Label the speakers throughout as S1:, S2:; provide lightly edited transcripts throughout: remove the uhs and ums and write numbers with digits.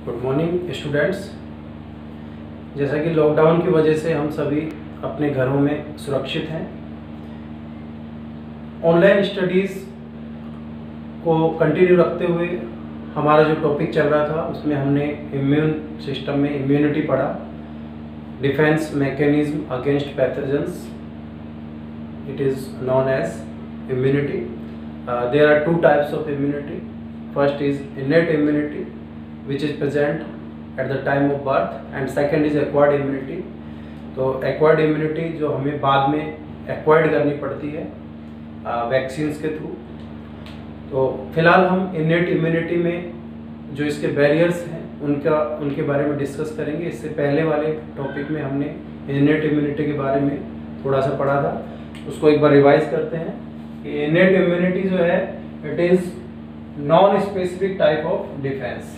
S1: Good morning students. जैसा कि lockdown की वजह से हम सभी अपने घरों में सुरक्षित हैं, ऑनलाइन स्टडीज़ को कंटिन्यू रखते हुए हमारा जो टॉपिक चल रहा था उसमें हमने इम्यून सिस्टम में इम्यूनिटी पढ़ा, defence mechanism against pathogens, it is known as immunity. There are two types of immunity. First is innate immunity, which is present at the time of birth, and second is acquired immunity. तो acquired immunity जो हमें बाद में acquired करनी पड़ती है vaccines के through. तो फिलहाल हम innate immunity में जो इसके बैरियर्स हैं उनके बारे में डिस्कस करेंगे। इससे पहले वाले टॉपिक में हमने innate immunity के बारे में थोड़ा सा पढ़ा था, उसको एक बार रिवाइज करते हैं कि इनेट इम्यूनिटी जो है it is non specific type of defence.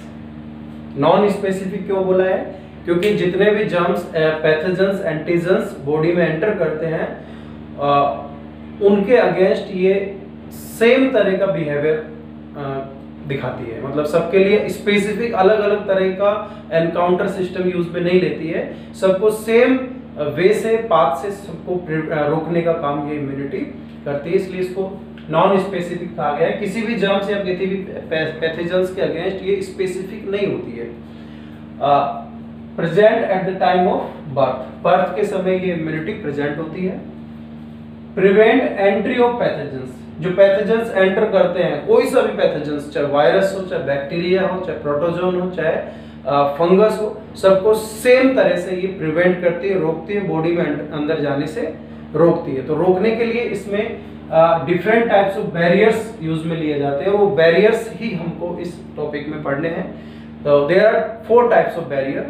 S1: Non specific क्यों बोला है? क्योंकि जितने भी जर्म्स, पैथोजेंस, एंटीजेंस बॉडी में एंटर करते हैं उनके अगेंस्ट ये सेम तरह का बिहेवियर दिखाती है। मतलब सबके लिए स्पेसिफिक अलग अलग तरह का एनकाउंटर सिस्टम यूज में नहीं लेती है, सबको सेम वे से पाथ से सबको रोकने का काम ये इम्यूनिटी करती है, इसलिए इसको नॉन स्पेसिफिक कहा गया है। किसी भी जर्म्स या किसी भी पैथोजेंस के अगेंस्ट ये स्पेसिफिक नहीं होती है। Present at the time of birth के समय ये इम्यूनिटी प्रेजेंट होती है। प्रिवेंट एंट्री ऑफ पैथोजेंस, जो पैथोजेंस एंटर करते हैं, कोई सा भी पैथोजेंस, चाहे वायरस हो, चाहे बैक्टीरिया हो, चाहे प्रोटोजोन हो, चाहे फंगस हो, सबको सेम तरह से ये प्रिवेंट करती है, रोकती है, बॉडी में अंदर जाने से रोकती है। तो रोकने के लिए इसमें different types of barriers use में लिए जाते हैं, वो बैरियर्स ही हमको इस टॉपिक में पढ़ने हैं। तो there are 4 types of barrier,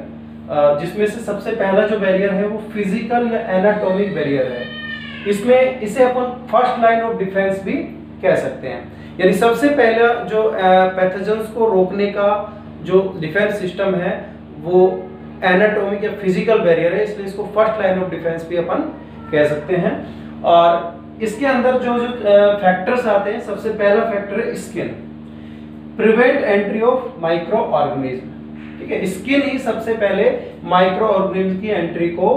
S1: जिसमें से सबसे पहला जो बैरियर है वो फिजिकल या एनाटॉमिक बैरियर है। इसमें इसे अपन फर्स्ट लाइन ऑफ डिफेंस भी कह सकते हैं, यानी सबसे पहला जो पैथोजेंस को रोकने का जो डिफेंस सिस्टम है वो एनाटॉमिक या फिजिकल बैरियर है, इसलिए इसको फर्स्ट लाइन ऑफ डिफेंस भी अपन कह सकते हैं। और इसके अंदर जो फैक्टर्स आते हैं, सबसे पहला फैक्टर है skin, prevent entry of micro organism. ठीक है, स्किन ही सबसे पहले माइक्रो ऑर्गेनिज्म की एंट्री को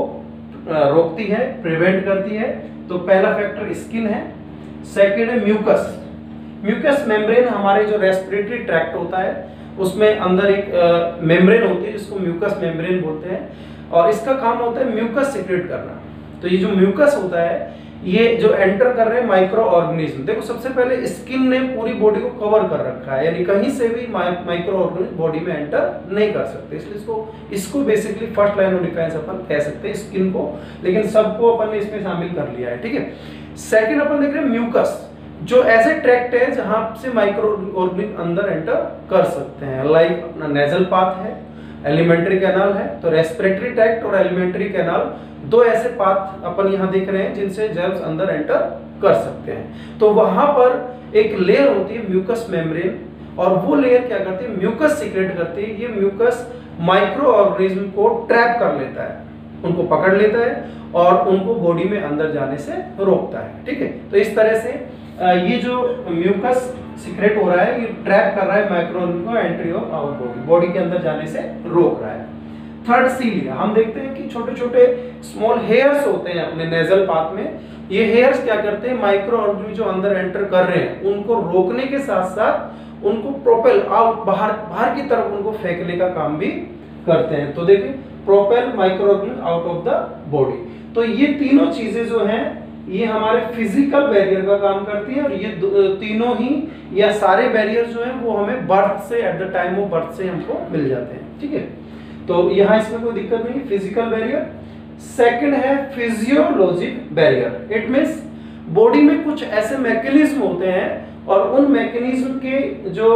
S1: रोकती है, प्रिवेंट करती है। तो पहला फैक्टर स्किन है। सेकेंड है म्यूकस। म्यूकस मेम्ब्रेन, हमारे जो रेस्पिरेटरी ट्रैक्ट होता है उसमें अंदर एक मेम्ब्रेन होती है जिसको म्यूकस मेम्ब्रेन बोलते हैं, और इसका काम होता है म्यूकस सिक्रेट करना। तो ये जो म्यूकस होता है ये जो एंटर कर रहे हैं माइक्रो ऑर्गेनिज्म, देखो सबसे पहले स्किन ने पूरी बॉडी को कवर कर रखा है, यानी कहीं से भी माइक्रो ऑर्गेनिज्म बॉडी में एंटर नहीं कर सकते, इसलिए इसको basically first line of defence अपन कह सकते हैं स्किन को, लेकिन सबको अपन ने इसमें शामिल कर लिया है। ठीक है, सेकेंड अपन देख रहे हैं म्यूकस, जो ऐसे ट्रैक्ट है जहां से माइक्रो ऑर्गेनिज्म अंदर एंटर कर सकते हैं, लाइक अपना नेजल पाथ है, एलिमेंट्री कैनाल है। तो रेस्पिरेटरी ट्रैक्ट और एलिमेंट्री कैनाल, दो ऐसे पाथ अपन यहां देख रहे हैं जिनसे जर्म्स अंदर एंटर कर सकते हैं। तो वहां पर एक लेयर होती है म्यूकस मेम्ब्रेन, और वो लेयर क्या करती है, म्यूकस सीक्रेट करती है। ये म्यूकस माइक्रो ऑर्गेनिज्म को ट्रैप कर लेता है, उनको पकड़ लेता है और उनको बॉडी में अंदर जाने से रोकता है। ठीक है, तो इस तरह से ये जो म्यूकस सीक्रेट हो रहा है ये ट्रैप कर रहा है माइक्रो ऑर्गेनिज्म को एंट्री ऑफ आवर बॉडी के अंदर जाने से रोक रहा है। थर्ड सीलिया, हम देखते हैं कि छोटे छोटे स्मॉल हेयर्स होते हैं अपने नेजल पाथ में। ये हेयर्स क्या करते हैं, माइक्रो ऑर्गेनिज्म जो अंदर एंटर कर रहे हैं उनको रोकने के साथ साथ उनको प्रोपेल आउट, बाहर की तरफ उनको फेंकने का काम भी करते हैं। तो देखिए, propel micro organism out of the body. तो ये तीनों चीजें जो हैं ये हमारे फिजिकल बैरियर का काम करती है, और ये तीनों ही या सारे बैरियर जो हैं वो हमें बर्थ से, at the time of birth से हमको मिल जाते हैं। ठीक है, तो यहाँ इसमें कोई दिक्कत नहीं, फिजिकल बैरियर। सेकंड है physiologic barrier. It means body में कुछ ऐसे मैकेनिज्म होते हैं और उन मैकेनिज्म के जो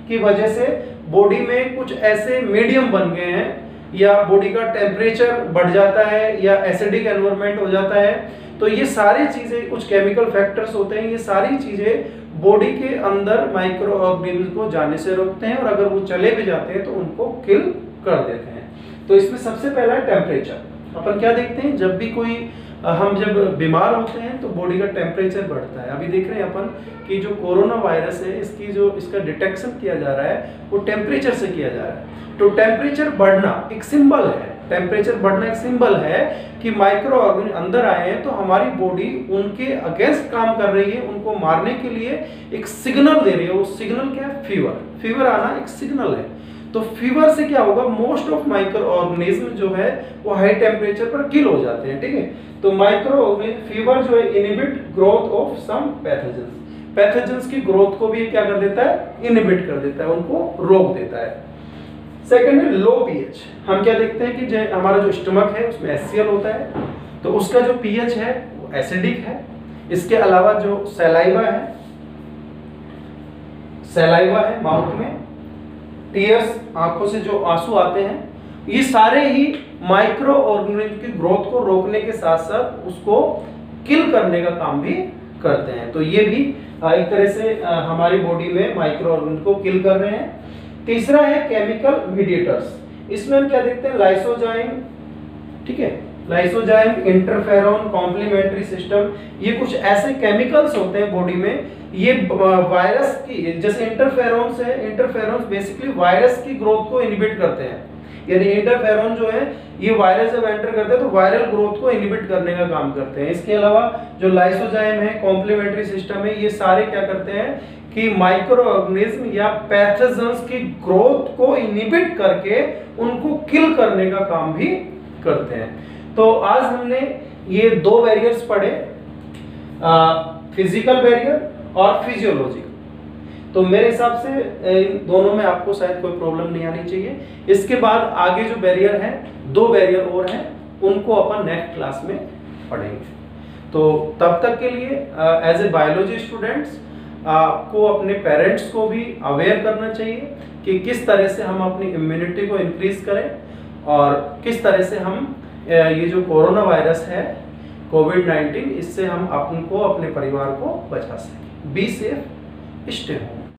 S1: की वजह से बॉडी में कुछ ऐसे मीडियम बन गए हैं, या बॉडी का टेम्परेचर बढ़ जाता है, या एसिडिक एनवायरनमेंट हो जाता है। तो ये सारी चीजें, कुछ केमिकल फैक्टर्स होते हैं, ये सारी चीजें बॉडी के अंदर माइक्रो ऑर्गेनिज्म को जाने से रोकते हैं, और अगर वो चले भी जाते हैं तो उनको किल कर देते हैं। तो इसमें सबसे पहला है टेम्परेचर। अपन क्या देखते हैं, जब भी कोई हम जब बीमार होते हैं तो बॉडी का टेम्परेचर बढ़ता है। अभी देख रहे हैं अपन कि जो कोरोना वायरस है इसका डिटेक्शन किया जा रहा है वो टेम्परेचर से किया जा रहा है। तो टेम्परेचर बढ़ना एक सिंबल है, टेम्परेचर बढ़ना एक सिंबल है कि माइक्रो ऑर्गेनिज्म अंदर आए हैं, तो हमारी बॉडी उनके अगेंस्ट काम कर रही है, उनको मारने के लिए एक सिग्नल दे रही है। वो सिग्नल क्या है? फीवर आना एक सिग्नल है। तो फीवर से क्या होगा? मोस्ट ऑफ माइक्रो ऑर्गेनिज्म जो है वो हाई टेम्परेचर पर किल हो जाते हैं, ठीक है। तो माइक्रो ऑर्गेनिज्म फीवर जो है inhibit growth of some pathogens की ग्रोथ को भी क्या कर देता है? इनहिबिट कर देता है, उनको रोक देता है। सेकंड है लो पीएच। हम क्या देखते हैं कि हमारा जो स्टमक है उसमें HCl होता है, तो उसका जो पीएच है वो एसिडिक है। इसके अलावा जो सलाइवा है माउथ में, टीयर्स आंखों से जो आंसू आते हैं, ये सारे ही माइक्रो ऑर्गेनिज्म की ग्रोथ को रोकने के साथ साथ उसको किल करने का काम भी करते हैं। तो ये भी एक तरह से हमारी बॉडी में माइक्रो ऑर्गेनिज्म को किल कर रहे हैं। तीसरा है केमिकल मीडिएटर्स। इसमें हम क्या देखते हैं? लाइसोजाइम, ठीक है, लाइसोजाइम, इंटरफेरॉन, कॉम्प्लीमेंट्री सिस्टम, ये कुछ ऐसे केमिकल्स होते हैं बॉडी में, ये वायरस की, जैसे इंटरफेरॉन बेसिकली वायरस की ग्रोथ को इनहिबिट करते हैं। यानी इंटरफेरॉन जो है ये वायरस जब एंटर करते हैं तो वायरल ग्रोथ को इनहिबिट करने का काम करते हैं। इसके अलावा जो लाइसोजाइम है, कॉम्प्लीमेंट्री सिस्टम है, ये सारे क्या करते हैं कि माइक्रो ऑर्गेनिज्म या पैथोजेंस की ग्रोथ को इनहिबिट करके उनको किल करने का काम भी करते हैं। तो आज हमने ये 2 बैरियर्स पढ़े, फिजिकल बैरियर और फिजियोलॉजिकल। तो मेरे हिसाब से इन दोनों में आपको शायद कोई प्रॉब्लम नहीं आनी चाहिए। इसके बाद आगे जो बैरियर है, 2 बैरियर और हैं, उनको अपन नेक्स्ट क्लास में पढ़ेंगे। तो तब तक के लिए एज ए बायोलॉजी स्टूडेंट्स आपको अपने पेरेंट्स को भी अवेयर करना चाहिए कि किस तरह से हम अपनी इम्यूनिटी को इंक्रीज करें और किस तरह से हम ये जो कोरोना वायरस है कोविड-19, इससे हम अपने परिवार को बचा सकें। Be safe, stay home.